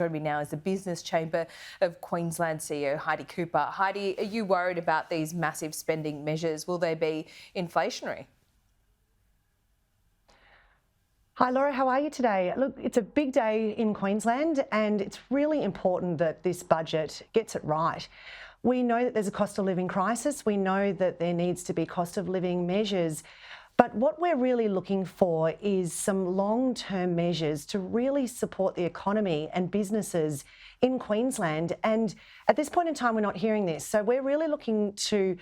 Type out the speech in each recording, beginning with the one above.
Joining me now is the Business Chamber of Queensland CEO Heidi Cooper. Heidi, are you worried about these massive spending measures? Will they be inflationary? Hi Laura, how are you today? Look, it's a big day in Queensland and it's really important that this budget gets it right. We know that there's a cost of living crisis. We know that there needs to be cost of living measures. But what we're really looking for is some long-term measures to really support the economy and businesses in Queensland. And at this point in time, we're not hearing this. So we're really looking to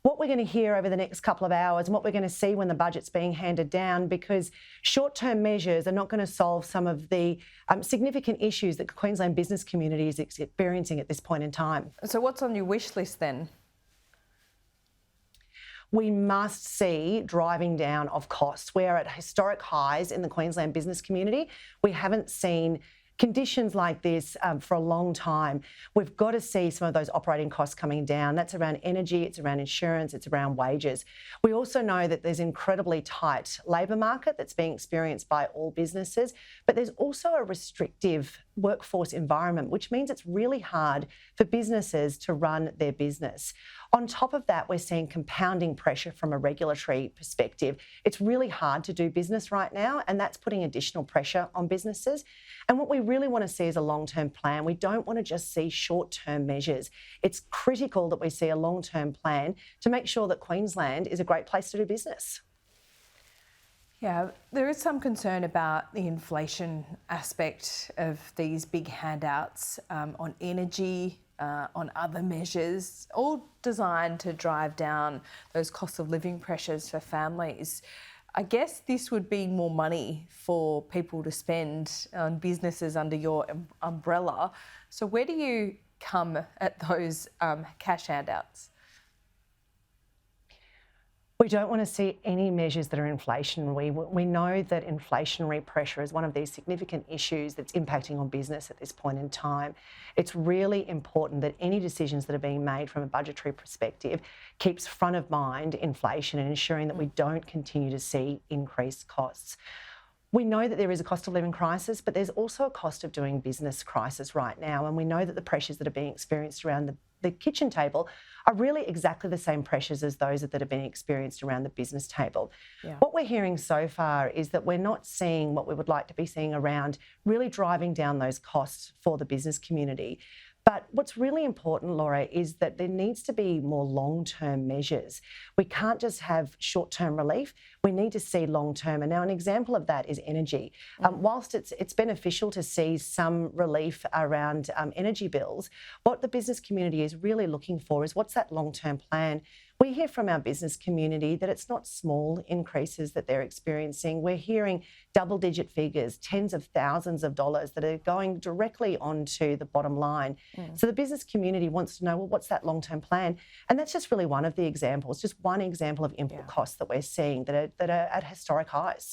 what we're going to hear over the next couple of hours and what we're going to see when the budget's being handed down, because short-term measures are not going to solve some of the significant issues that the Queensland business community is experiencing at this point in time. So what's on your wish list then? We must see driving down of costs. We are at historic highs in the Queensland business community. We haven't seen conditions like this for a long time. We've got to see some of those operating costs coming down. That's around energy, it's around insurance, it's around wages. We also know that there's an incredibly tight labour market that's being experienced by all businesses, but there's also a restrictive workforce environment, which means it's really hard for businesses to run their business. On top of that, we're seeing compounding pressure from a regulatory perspective. It's really hard to do business right now, and that's putting additional pressure on businesses. And what we really want to see is a long-term plan. We don't want to just see short-term measures. It's critical that we see a long-term plan to make sure that Queensland is a great place to do business. Yeah, there is some concern about the inflation aspect of these big handouts on energy, on other measures, all designed to drive down those cost of living pressures for families. I guess this would be more money for people to spend on businesses under your umbrella. So where do you come at those cash handouts? We don't want to see any measures that are inflationary. We know that inflationary pressure is one of these significant issues that's impacting on business at this point in time. It's really important that any decisions that are being made from a budgetary perspective keeps front of mind inflation and ensuring that we don't continue to see increased costs. We know that there is a cost of living crisis, but there's also a cost of doing business crisis right now. And we know that the pressures that are being experienced around the kitchen table are really exactly the same pressures as those that are being experienced around the business table. Yeah. What we're hearing so far is that we're not seeing what we would like to be seeing around really driving down those costs for the business community. But what's really important, Laura, is that there needs to be more long-term measures. We can't just have short-term relief. We need to see long-term. And now an example of that is energy. Whilst it's beneficial to see some relief around energy bills, what the business community is really looking for is what's that long-term plan. We hear from our business community that it's not small increases that they're experiencing. We're hearing double-digit figures, tens of thousands of dollars that are going directly onto the bottom line. So the business community wants to know, well, what's that long-term plan? And that's just really one of the examples, just one example of input costs that we're seeing that are at historic highs.